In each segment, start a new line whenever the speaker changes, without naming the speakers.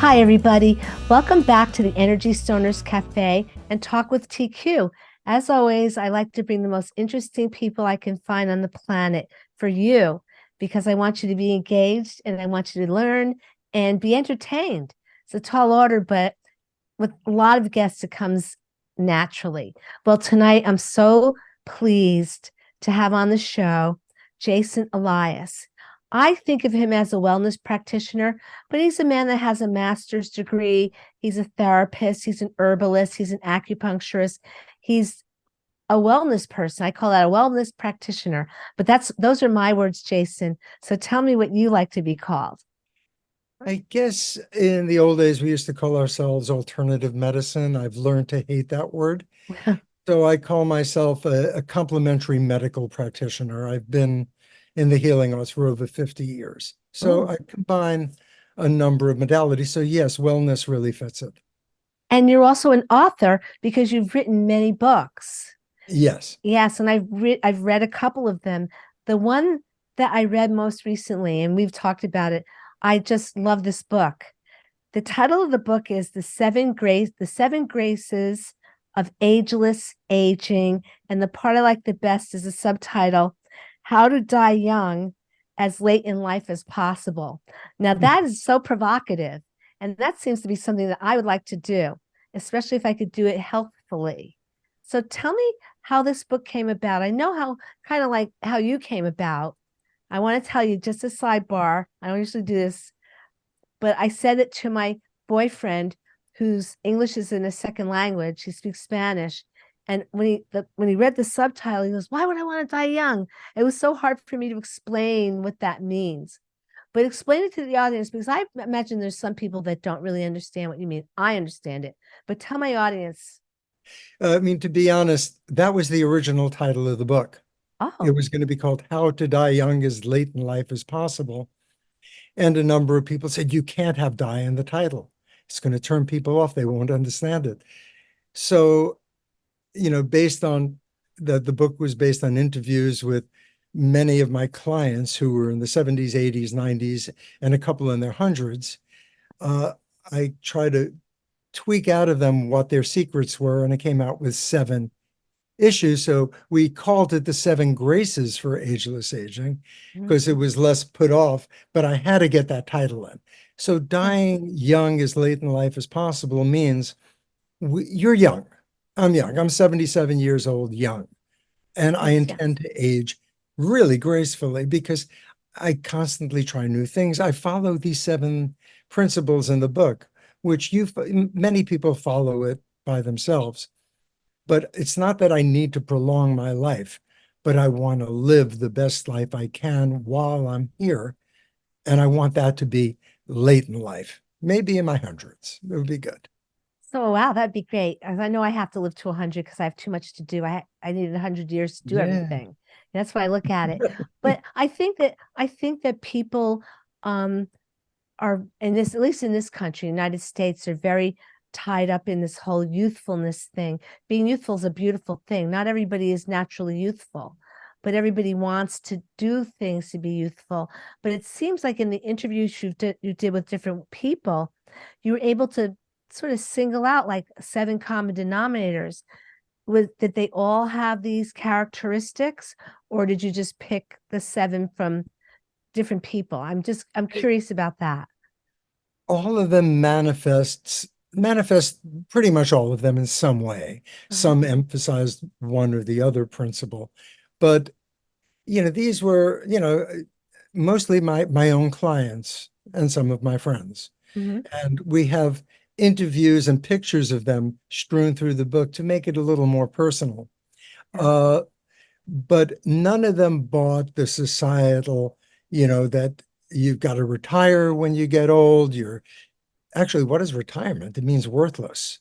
Hi, everybody. Welcome back to the Energy Stoners Cafe and Talk with TQ. As always, I like to bring the most interesting people I can find on the planet for you because I want you to be engaged and I want you to learn and be entertained. It's a tall order, but with a lot of guests, it comes naturally. Well, tonight I'm so pleased to have on the show Jason Elias. I think of him as a wellness practitioner, but he's a man that has a master's degree. He's a therapist. He's an herbalist. He's an acupuncturist. He's a wellness person. I call that a wellness practitioner, but those are my words, Jason. So tell me what you like to be called.
I guess in the old days, we used to call ourselves alternative medicine. I've learned to hate that word. So I call myself a complementary medical practitioner. I've been in the healing arts for over 50 years. So
Oh,
I combine a number of modalities. So yes, wellness really fits it.
and you're also an author because you've written many books.
Yes.
Yes, and I've read a couple of them. The one that I read most recently, and we've talked about it, I just love this book. The title of the book is The Seven Graces of Ageless Aging. And the part I like the best is the subtitle, How to Die Young as Late in Life as Possible. Now that is so provocative. And that seems to be something that I would like to do, especially if I could do it healthfully. So tell me how this book came about. I know how kind of like how you came about. I want to tell you just a sidebar. I don't usually do this, but I said it to my boyfriend whose English is in a second language. He speaks Spanish. And when he read the subtitle, he goes, "Why would I want to die young?" It was so hard for me to explain what that means. But explain it to the audience because I imagine there's some people that don't really understand what you mean. I understand it, but tell my audience.
I mean, to be honest, that was the original title of the book. It
Oh,
was going to be called How to Die Young as Late in Life as Possible. And a number of people said, you can't have die in the title. It's going to turn people off. They won't understand it. So, based on the book was based on interviews with many of my clients who were in the 70s, 80s, 90s, and a couple in their hundreds. Uh, I try to tweak out of them what their secrets were, and I came out with 7 issues. So we called it the 7 graces for ageless aging because it
mhm.
was less put off, but I had to get that title in. So
Yeah,
dying young as late in life as possible means you're young. I'm young. I'm 77 years old, young. And I
yes, yes.
intend to age really gracefully because I constantly try new things. I follow these 7 principles in the book, which many people follow it by themselves. But it's not that I need to prolong my life, but I want to live the best life I can while I'm here. And I want that to be late in life, maybe in my hundreds. It would be good.
So wow, that'd be great. As I know I have to live to 100 because I have too much to do. I need 100 years to do
Yeah.
everything. That's why I look at it. But I think that people are in this, at least in this country, United States, are very tied up in this whole youthfulness thing. Being youthful is a beautiful thing. Not everybody is naturally youthful, but everybody wants to do things to be youthful. But it seems like in the interviews you did with different people, you were able to sort of single out like 7 common denominators. Did they all have these characteristics, or did you just pick the 7 from different people? I'm curious about that.
All of them manifest pretty much all of them in some way.
Uh-huh.
Some emphasized one or the other principle. But, these were, mostly my own clients and some of my friends.
Mhm.
And we have interviews and pictures of them strewn through the book to make it a little more personal.
Yeah.
Uh, but none of them bought the societal, that you've got to retire when you get old. You're actually, what is retirement? It means worthless.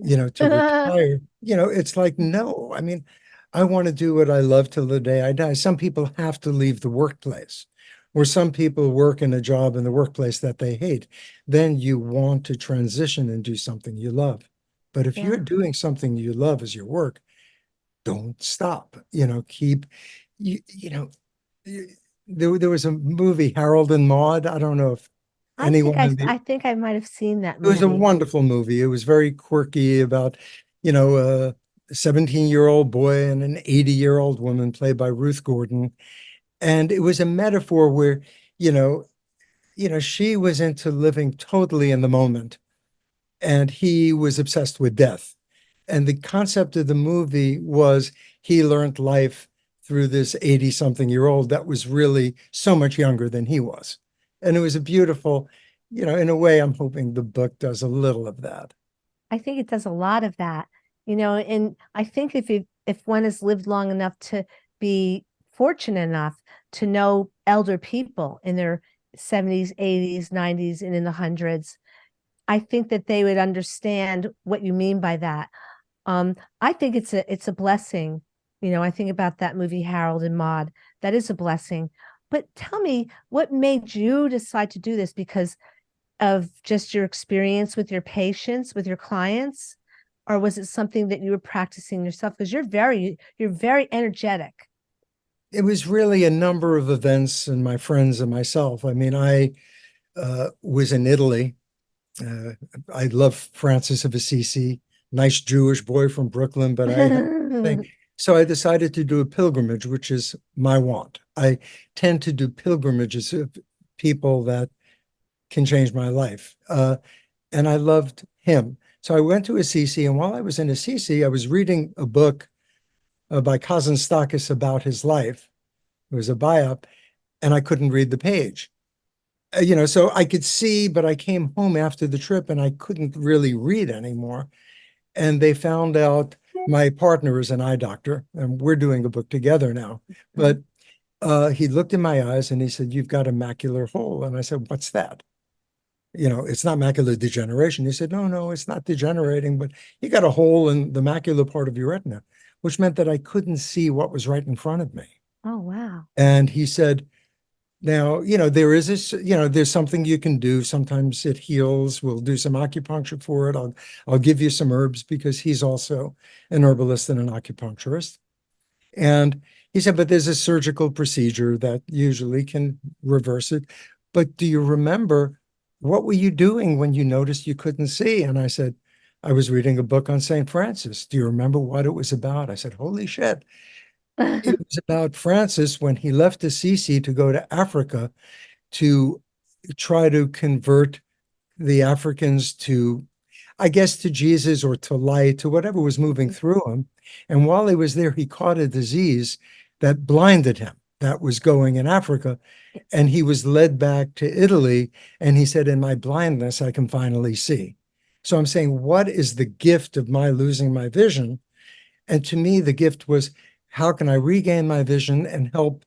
To retire, it's like, no, I mean, I want to do what I love till the day I die. Some people have to leave the workplace, or some people work in a job in the workplace that they hate. Then you want to transition and do something you love. But if you're
Yeah.
doing something you love as your work, don't stop, keep, you, you know, you- there was a movie, Harold and Maude. I don't know if anyone in the
I think I might have seen that
It was a
movie.
wonderful movie. It was very quirky about, a 17-year-old boy and an 80-year-old woman played by Ruth Gordon. And it was a metaphor where, you know, she was into living totally in the moment and he was obsessed with death. And the concept of the movie was he learned life through this 80 something year old that was really so much younger than he was. And it was a beautiful, in a way, I'm hoping the book does a little of that.
I think it does a lot of that, and I think if one has lived long enough to be fortunate enough to know elder people in their 70s, 80s, 90s, and in the hundreds, I think that they would understand what you mean by that. I think it's a blessing. I think about that movie Harold and Maude. That is a blessing. But tell me, what made you decide to do this? Because of just your experience with your patients, with your clients, or was it something that you were practicing yourself? Because you're very energetic.
It was really a number of events and my friends and myself. I mean, I was in Italy. Uh, I love Francis of Assisi, nice Jewish boy from Brooklyn, but I had thing. So I decided to do a pilgrimage, which is my want. I tend to do pilgrimages of people that can change my life. And I loved him. So I went to Assisi, and while I was in Assisi, I was reading a book by Kazantzakis about his life. It was a biop, and I couldn't read the page. So I could see, but I came home after the trip and I couldn't really read anymore. And they found out my partner is an eye doctor, and we're doing a book together now. But he looked in my eyes and he said, "You've got a macular hole." And I said, "What's that?" It's not macular degeneration. He said, "No, no, it's not degenerating, but you got a hole in the macular part of your retina," which meant that I couldn't see what was right in front of me.
Oh, wow.
And he said, "Now, there is this, there's something you can do. Sometimes it heals. We'll do some acupuncture for it. I'll give you some herbs," because he's also an herbalist and an acupuncturist. And he said, "But there's a surgical procedure that usually can reverse it. But do you remember, what were you doing when you noticed you couldn't see?" And I said, "I was reading a book on St. Francis. Do you remember what it was about?" I said, "Holy shit." It was about Francis when he left Assisi to go to Africa to try to convert the Africans to, I guess, to Jesus or to light, to whatever was moving through him. And while he was there, he caught a disease that blinded him, that was going in Africa. And he was led back to Italy. And he said, "In my blindness, I can finally see." So I'm saying, what is the gift of my losing my vision? And to me, the gift was, how can I regain my vision and help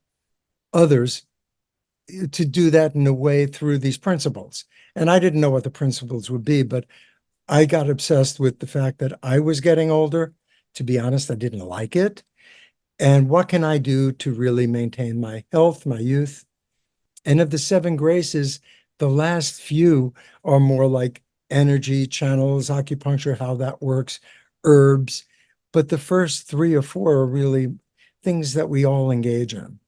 others to do that in a way through these principles? And I didn't know what the principles would be, but I got obsessed with the fact that I was getting older. To be honest, I didn't like it. And what can I do to really maintain my health, my youth? And of the seven graces, the last few are more like energy channels, acupuncture, how that works, herbs. But the first three or four are really things that we all engage in.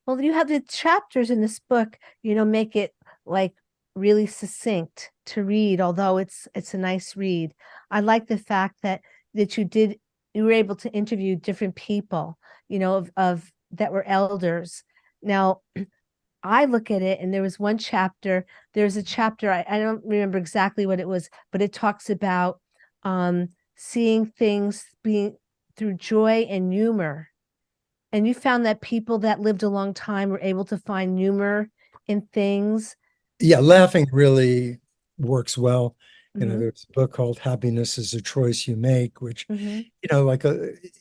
Well, you have the chapters in this book, make it like really succinct to read, although it's a nice read. I like the fact that you were able to interview different people, of that were elders. Now, I look at it and there's a chapter, I don't remember exactly what it was, but it talks about seeing things being through joy and humor. And you found that people that lived a long time were able to find humor in things.
Yeah, laughing really works well.
Hmm.
There's a book called Happiness is a Choice You Make, which,
Hmm.
like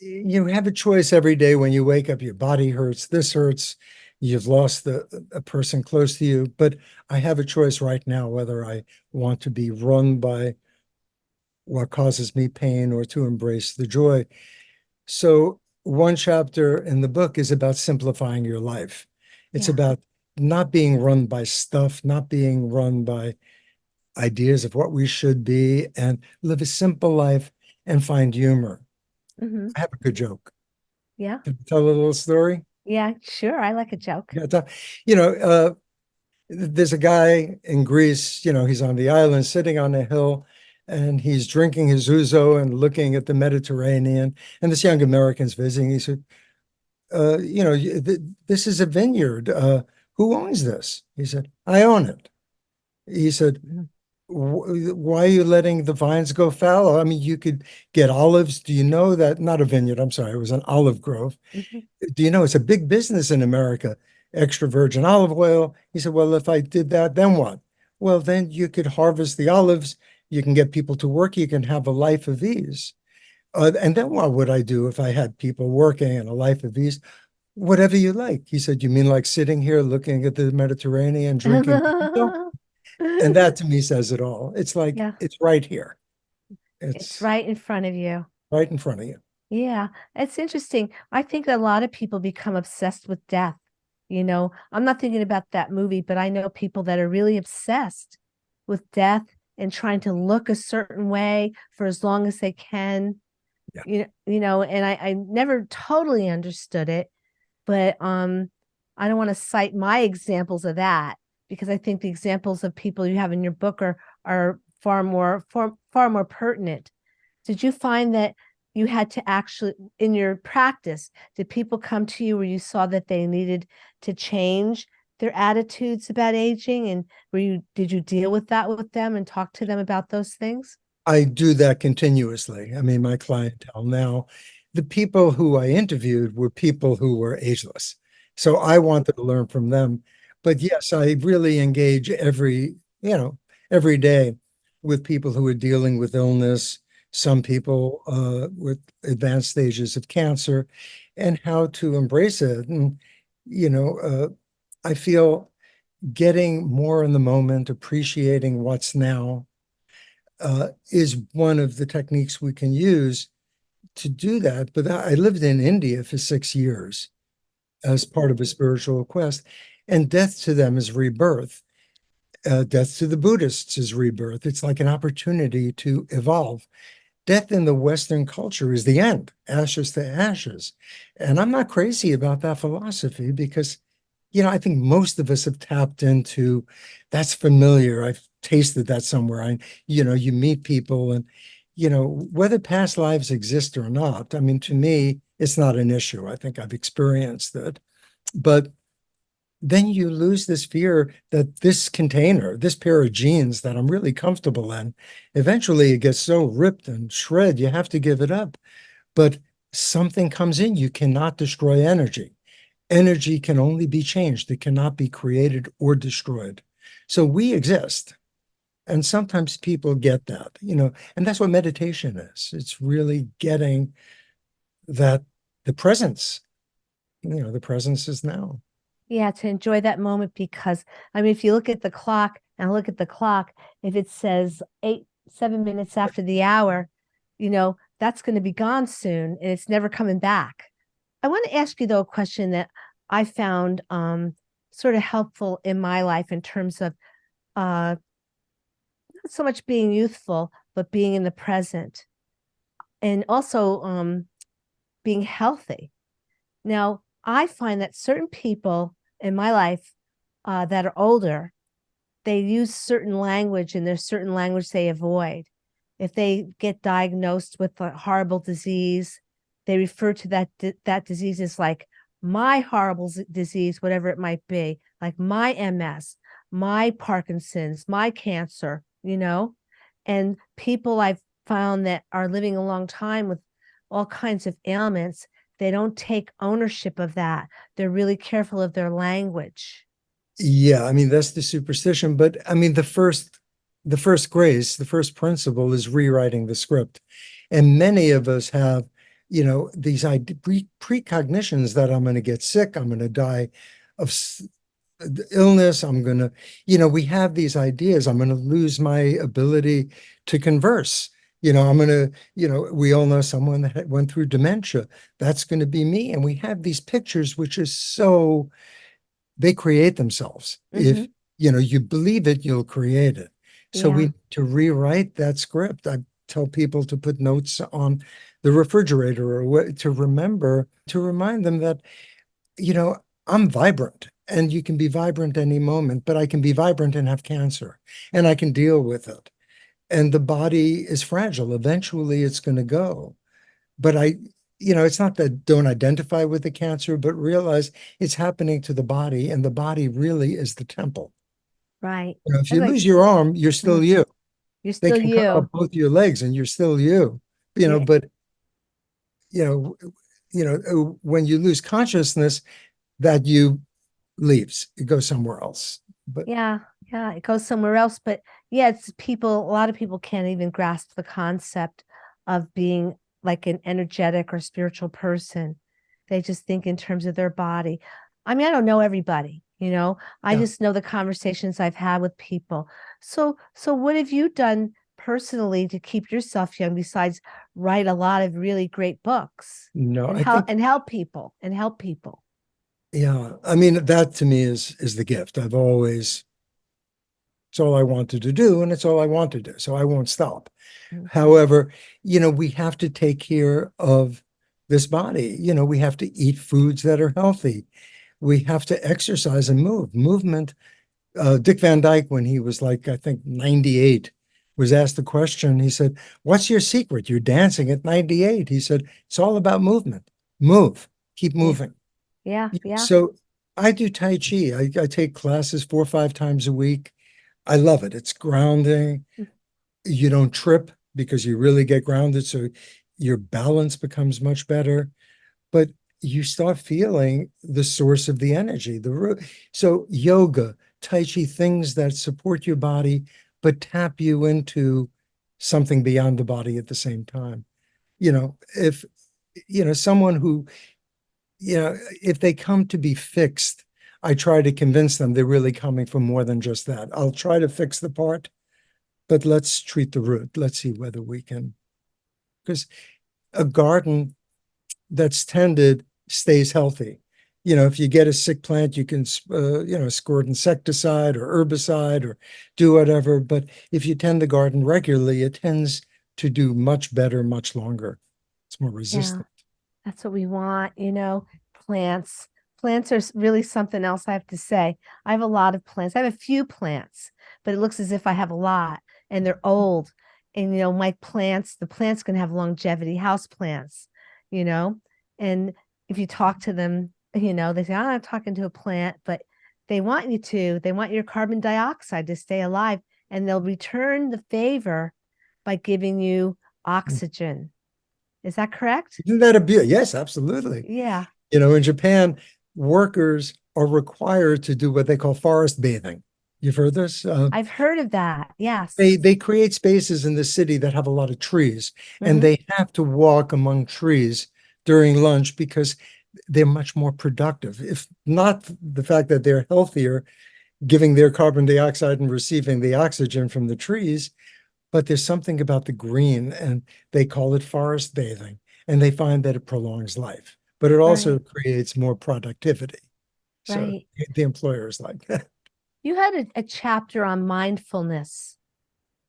you have a choice every day when you wake up, your body hurts, this hurts, you've lost a person close to you. But I have a choice right now whether I want to be run by what causes me pain or to embrace the joy. So one chapter in the book is about simplifying your life. It's
Yeah.
about not being run by stuff, not being run by ideas of what we should be, and live a simple life and find humor.
Hmm.
I have a good joke.
Yeah.
Can I tell a little story?
Yeah. Sure. I like a joke.
Yeah, you know, uh, there's a guy in Greece, he's on the island sitting on a hill and he's drinking his ouzo and looking at the Mediterranean. And this young American's visiting. He said, this is a vineyard. Who owns this? He said, I own it. He said, why are you letting the vines go fallow? I mean, you could get olives. Do you know that? Not a vineyard, I'm sorry, it was an olive grove.
Mhm.
Do you know it's a big business in America? Extra virgin olive oil. He said, well, if I did that, then what? Well, then you could harvest the olives. You can get people to work. You can have a life of ease. And then what would I do if I had people working and a life of ease? Whatever you like. He said, you mean like sitting here looking at the Mediterranean, drinking? And that to me says it all. It's like,
Yeah,
it's right here.
it's
It's
right in front of you.
right in front of you.
Yeah, it's interesting. I think a lot of people become obsessed with death. I'm not thinking about that movie, but I know people that are really obsessed with death and trying to look a certain way for as long as they can.
Yeah.
And I never totally understood it, but I don't want to cite my examples of that because I think the examples of people you have in your book are far more pertinent. Did you find that you had to actually, in your practice, did people come to you where you saw that they needed to change their attitudes about aging? And did you deal with that with them and talk to them about those things?
I do that continuously. I mean, my clientele now, the people who I interviewed were people who were ageless. So I wanted to learn from them. But yes, I really engage every day with people who are dealing with illness, some people with advanced stages of cancer, and how to embrace it. And, I feel getting more in the moment, appreciating what's now, is one of the techniques we can use to do that. But I lived in India for 6 years as part of a spiritual quest, and death to them is rebirth. Death to the Buddhists is rebirth. It's like an opportunity to evolve. Death in the Western culture is the end, ashes to ashes. And I'm not crazy about that philosophy because, I think most of us have tapped into that's familiar. I've tasted that somewhere. You meet people and, whether past lives exist or not, I mean, to me, it's not an issue. I think I've experienced it. But then you lose this fear that this container, this pair of jeans that I'm really comfortable in, eventually it gets so ripped and shred, you have to give it up. But something comes in, you cannot destroy energy. Energy can only be changed. It cannot be created or destroyed. So we exist. And sometimes people get that, and that's what meditation is. It's really getting that the presence, the presence is now.
Yeah, to enjoy that moment because I mean, if you look at the clock and look at the clock, if it says 7 minutes after the hour, that's going to be gone soon and it's never coming back. I want to ask you though a question that I found sort of helpful in my life in terms of not so much being youthful, but being in the present and also being healthy. Now, I find that certain people in my life that are older, they use certain language and there's certain language they avoid. If they get diagnosed with a horrible disease, they refer to that disease as like my horrible disease, whatever it might be, like my MS, my Parkinson's, my cancer. And people I've found that are living a long time with all kinds of ailments, they don't take ownership of that. They're really careful of their language.
Yeah, I mean that's the superstition, but I mean the first grace, the first principle is rewriting the script. And many of us have, these precognitions that I'm going to get sick, I'm going to die of illness, I'm going to, we have these ideas, I'm going to lose my ability to converse. I'm going to, we all know someone that went through dementia. That's going to be me. And we have these pictures, which is so they create themselves. If
Mm-hmm.
you believe it, you'll create it. So we
Yeah.
need to rewrite that script. I tell people to put notes on the refrigerator or to remember to remind them that, you know, I'm vibrant and you can be vibrant any moment, but I can be vibrant and have cancer, and I can deal with it. And the body is fragile. Eventually it's going to go. But it's not that don't identify with the cancer, but realize it's happening to the body, and the body really is the temple.
Right.
If
That's
you
like,
lose your arm, you're still
mhm,
you.
you're
They
still
can cut off
you.
both your legs and you're still you.
Yeah.
But you know, when you lose consciousness, that you leaves, it goes somewhere else. But
Yeah. Yeah. It goes somewhere else. But yeah, it's people, a lot of people can't even grasp the concept of being like an energetic or spiritual person. They just think in terms of their body. I mean, I don't know everybody, I
yeah,
just know the conversations I've had with people. So what have you done personally to keep yourself young besides write a lot of really great books
no,
and
I think,
help people?
yeah, I mean, that to me is the gift. It's all I wanted to do, and it's all I want to do. So I won't stop.
Mhm.
However, we have to take care of this body. We have to eat foods that are healthy. We have to exercise and move. Movement. Dick Van Dyke, when he was like, I think 98, was asked the question. He said, "What's your secret? You're dancing at 98." He said, "It's all about movement. Move. Keep
Yeah.
moving."
Yeah. Yeah.
So I do Tai Chi. I take classes 4 or 5 times a week. I love it. It's grounding. You don't trip because you really get grounded. So your balance becomes much better, but you start feeling the source of the energy. So yoga, Tai Chi, things that support your body, but tap you into something beyond the body at the same time. If, someone who, if they come to be fixed, I try to convince them they're really coming from more than just that. I'll try to fix the part, but let's treat the root. Let's see whether we can, because a garden that's tended stays healthy. If you get a sick plant, you can, squirt insecticide or herbicide or do whatever. But if you tend the garden regularly, it tends to do much better, much longer. It's more
Yeah.
resistant.
That's what we want, plants. Plants are really something else I have to say. I have a lot of plants. I have a few plants, but it looks as if I have a lot and they're old. And, my plants, the plants can have longevity, house plants, you know, and if you talk to them, they say, I'm not talking to a plant, but they want your carbon dioxide to stay alive, and they'll return the favor by giving you oxygen. Is that correct?
Isn't that a beauty? Yes, absolutely.
Yeah.
In Japan, workers are required to do what they call forest bathing. You've heard this?
I've heard of that. Yes.
They create spaces in the city that have a lot of trees, and
Hmm.
they have to walk among trees during lunch because they're much more productive. If not the fact that they're healthier, giving their carbon dioxide and receiving the oxygen from the trees, but there's something about the green, and they call it forest bathing, and they find that it prolongs life, but it also
Right.
creates more productivity. So
Right.
the employers like that.
You had a chapter on mindfulness,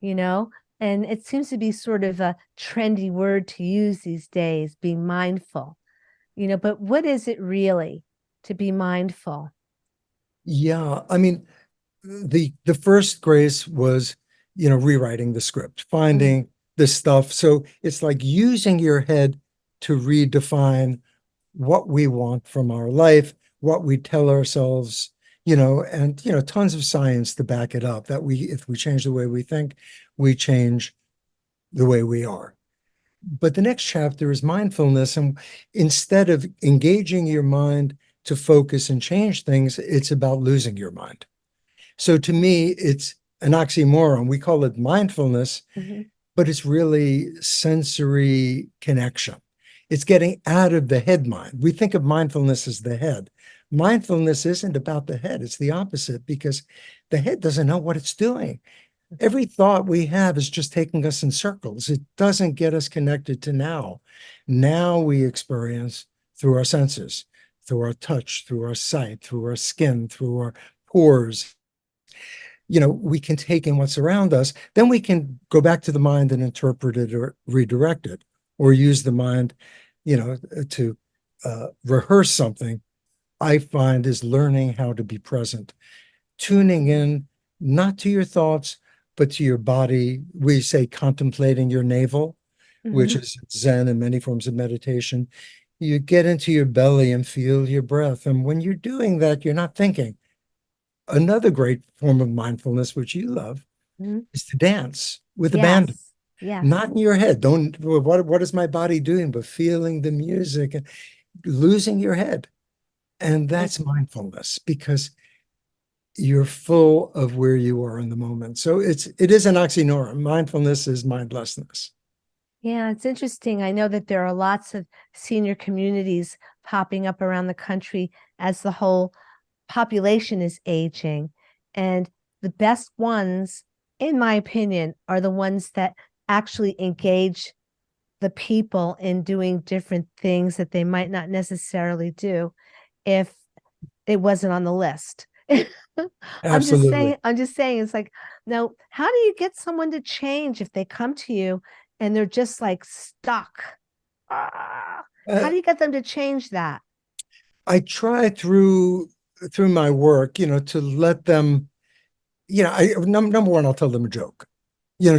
you know, and it seems to be sort of a trendy word to use these days, being mindful, but what is it really to be mindful?
Yeah, I mean, the first grace was, rewriting the script,
Mhm.
finding the stuff. So it's like using your head to redefine what we want from our life, what we tell ourselves, and tons of science to back it up, that if we change the way we think, we change the way we are. But the next chapter is mindfulness. And instead of engaging your mind to focus and change things, it's about losing your mind. So to me, it's an oxymoron. We call it mindfulness,
Mhm.
but it's really sensory connection. It's getting out of the head mind. We think of mindfulness as the head. Mindfulness isn't about the head, it's the opposite, because the head doesn't know what it's doing. Every thought we have is just taking us in circles. It doesn't get us connected to now. Now we experience through our senses, through our touch, through our sight, through our skin, through our pores. We can take in what's around us. Then we can go back to the mind and interpret it or redirect it, or use the mind, to rehearse something I find is learning how to be present, tuning in, not to your thoughts, but to your body. We say contemplating your navel, which
Hmm.
is Zen and many forms of meditation. You get into your belly and feel your breath. And when you're doing that, you're not thinking. Another great form of mindfulness, which you love,
Hmm.
is to dance with abandon,
Yes. Yes.
not in your head. Don't, what is my body doing? But feeling the music and losing your head. And
Mm.
that's mindfulness because you're full of where you are in the moment. So it is an oxymoron. Mindfulness is mindlessness.
Yeah, it's interesting. I know that there are lots of senior communities popping up around the country as the whole population is aging. And the best ones, in my opinion, are the ones that actually engage the people in doing different things that they might not necessarily do if it wasn't on the list.
Absolutely.
I'm just saying, it's like, now, how do you get someone to change if they come to you and they're just like stuck? How
Uh,
do you get them to change that?
I try through my work, to let them, number one, I'll tell them a joke.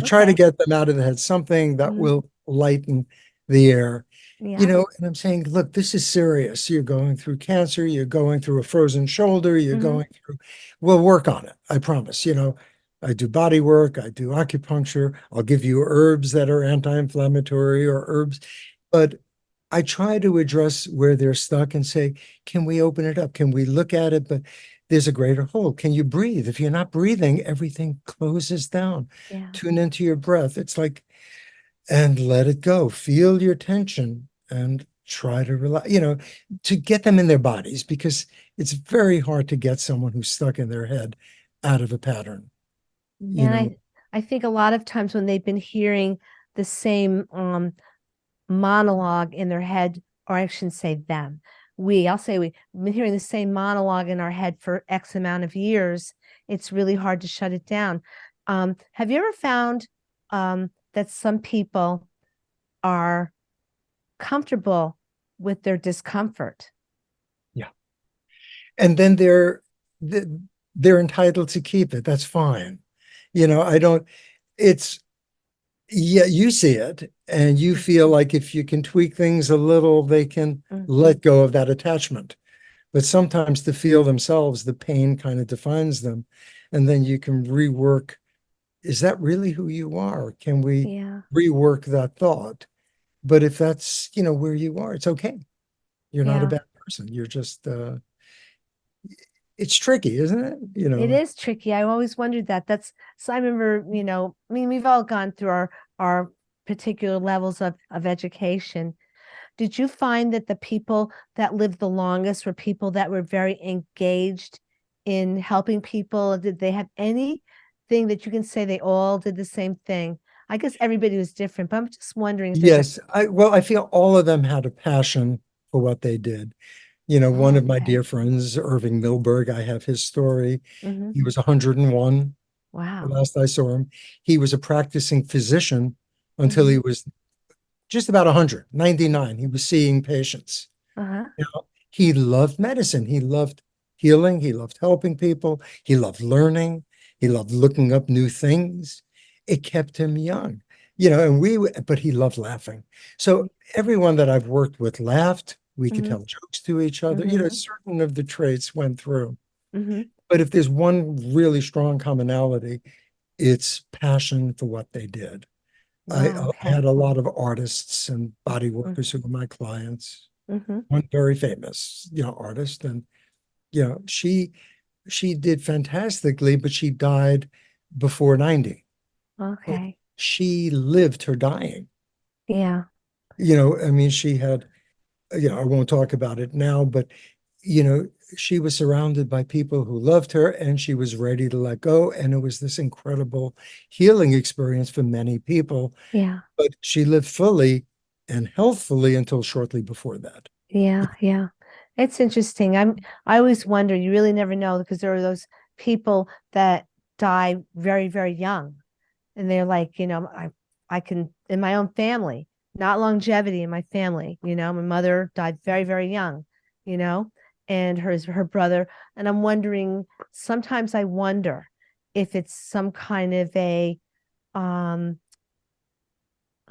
Try to
Okay.
get them out of the head, something that
Mhm.
will lighten the air.
Yeah.
And I'm saying, look, this is serious. You're going through cancer, you're going through a frozen shoulder, you're
Hmm.
going through, we'll work on it. I promise. I do body work, I do acupuncture, I'll give you herbs that are anti-inflammatory or herbs, but I try to address where they're stuck and say, can we open it up? Can we look at it? But there's a greater whole. Can you breathe? If you're not breathing, everything closes down.
Yeah.
Tune into your breath. It's like, and let it go. Feel your tension and try to relax, to get them in their bodies because it's very hard to get someone who's stuck in their head out of a pattern, you
And
know.
I think a lot of times when they've been hearing the same monologue in their head, or I shouldn't say them, I'll say we've been hearing the same monologue in our head for X amount of years. It's really hard to shut it down. Have you ever found that some people are comfortable with their discomfort?
Yeah. And then they're entitled to keep it. That's fine. I don't, it's, yeah, you see it and you feel like if you can tweak things a little, they can
Mm.
let go of that attachment. But sometimes to feel themselves, the pain kind of defines them. And then you can rework, is that really who you are? Can we
Yeah,
rework that thought? But if that's, where you are, it's okay. You're not a
yeah.
bad person. You're just it's tricky, isn't it?
It is tricky. I always wondered that. That's so I remember, I mean, we've all gone through our particular levels of education. Did you find that the people that lived the longest were people that were very engaged in helping people? Did they have anything that you can say they all did the same thing? I guess everybody was different, but I'm just wondering if there's a
Yes, I feel all of them had a passion for what they did. One
oh,
of my
okay.
dear friends, Irving Milberg, I have his story.
Hmm.
He was 101 the
Wow.
last I saw him. He was a practicing physician until he
Hmm.
was just about 100, 99. He was seeing patients.
Uh-huh.
He loved medicine. He loved healing. He loved helping people. He loved learning. He loved looking up new things. It kept him young, but he loved laughing. So everyone that I've worked with laughed. We could
Hmm.
tell jokes to each other.
Hmm.
Certain of the traits went through.
Hmm.
But if there's one really strong commonality, it's passion for what they did.
Wow.
I had
Okay.
a lot of artists and body workers who were my clients.
Mm-hmm.
One very famous, artist, and she did fantastically, but she died before 90. But
Okay.
she lived her dying.
Yeah.
I mean, she had, I won't talk about it now, but you know, she was surrounded by people who loved her and she was ready to let go. And it was this incredible healing experience for many people.
Yeah.
But she lived fully and healthfully until shortly before that.
Yeah. Yeah. It's interesting. I always wonder, you really never know because there are those people that die very, very young. And they're like, I can in my own family, not longevity in my family, my mother died very, very young, you know, and her brother. And I'm wondering, sometimes I wonder if it's some kind of a I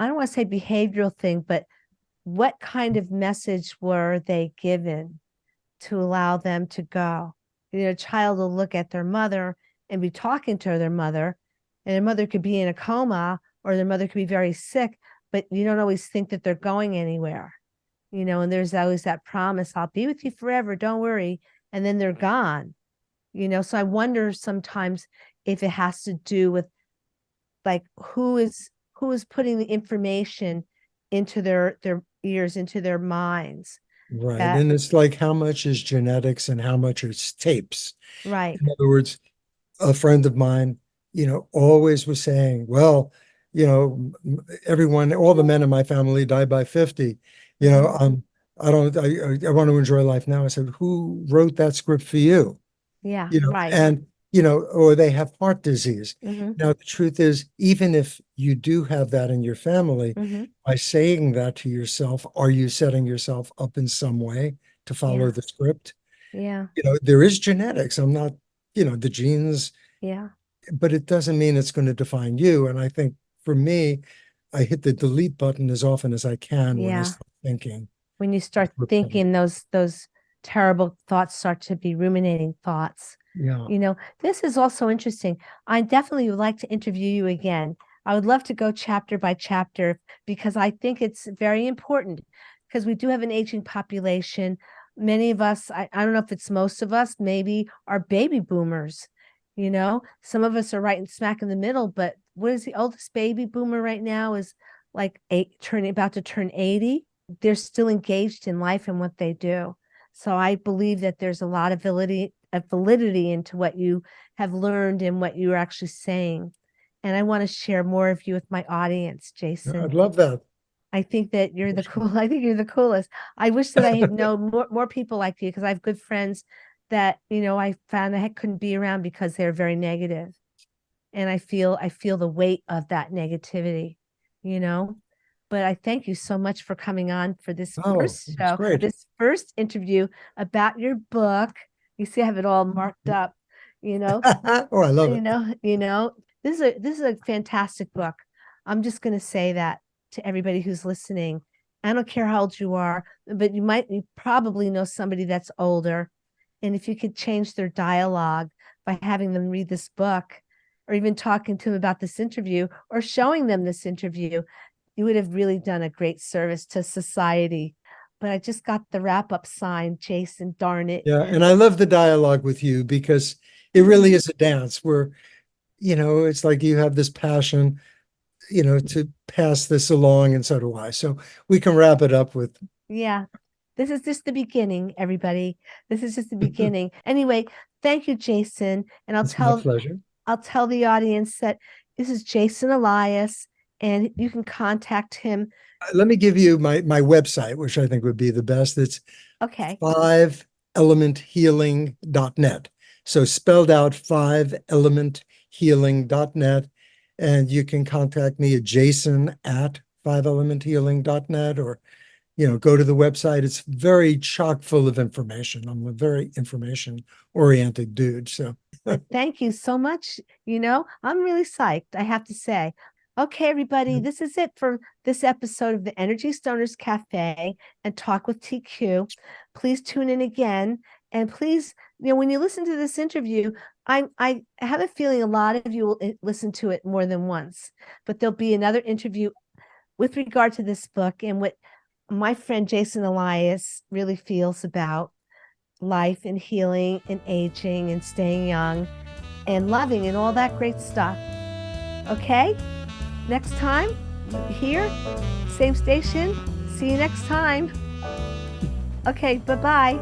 don't want to say behavioral thing, but what kind of message were they given to allow them to go? A child will look at their mother and be talking to their mother, and their mother could be in a coma or their mother could be very sick, but you don't always think that they're going anywhere, and there's always that promise, I'll be with you forever, don't worry. And then they're gone, so I wonder sometimes if it has to do with like who is putting the information into their ears, into their minds.
Right. And it's like how much is genetics and how much is tapes.
Right.
In other words, a friend of mine, always was saying, well, all the men in my family died by 50. I want to enjoy life now. I said, who wrote that script for you?
Yeah, right.
And, or they have heart disease.
Mm-hmm.
Now, the truth is, even if you do have that in your family,
Mm-hmm.
by saying that to yourself, are you setting yourself up in some way to follow the script?
Yeah.
There is genetics. I'm not, the genes.
Yeah.
But it doesn't mean it's going to define you. And I think for me, I hit the delete button as often as I can when I start thinking.
When you start thinking, those terrible thoughts start to be ruminating thoughts.
Yeah.
This is also interesting. I definitely would like to interview you again. I would love to go chapter by chapter because I think it's very important because we do have an aging population. Many of us, I don't know if it's most of us, maybe are baby boomers. Some of us are right in smack in the middle, but what is the oldest baby boomer right now is like about to turn 80. They're still engaged in life and what they do. So I believe that there's a lot of validity into what you have learned and what you're actually saying. And I want to share more of you with my audience, Jason.
I'd love that.
I think that you're I think you're the coolest. I wish that I had known more people like you because I have good friends that, I found I couldn't be around because they're very negative. And I feel the weight of that negativity, But I thank you so much for coming on for this first show, this first interview about your book. You see, I have it all marked up,
Oh, I love
it. This is a fantastic book. I'm just going to say that to everybody who's listening. I don't care how old you are, but you probably know somebody that's older. And if you could change their dialogue by having them read this book, or even talking to them about this interview or showing them this interview, you would have really done a great service to society. But I just got the wrap-up sign, Jason, darn it.
Yeah, and I love the dialogue with you because it really is a dance where, it's like you have this passion, to pass this along, and so do I. So we can wrap it up with.
Yeah, this is just the beginning, everybody. This is just the beginning. Anyway, thank you, Jason. And
It's my pleasure.
I'll tell the audience that this is Jason Elias, and you can contact him.
Let me give you my website, which I think would be the best. It's
okay.
5elementhealing.net. So spelled out 5elementhealing.net. And you can contact me at jason@5elementhealing.net or, go to the website. It's very chock full of information. I'm a very information oriented dude. So
thank you so much. I'm really psyched, I have to say. Okay, everybody, this is it for this episode of the Energy Stoners Cafe and Talk with TQ. Please tune in again. And please, when you listen to this interview, I have a feeling a lot of you will listen to it more than once, but there'll be another interview with regard to this book and what my friend Jason Elias really feels about life and healing and aging and staying young and loving and all that great stuff. Okay? Next time, here, same station. See you next time. Okay, bye-bye.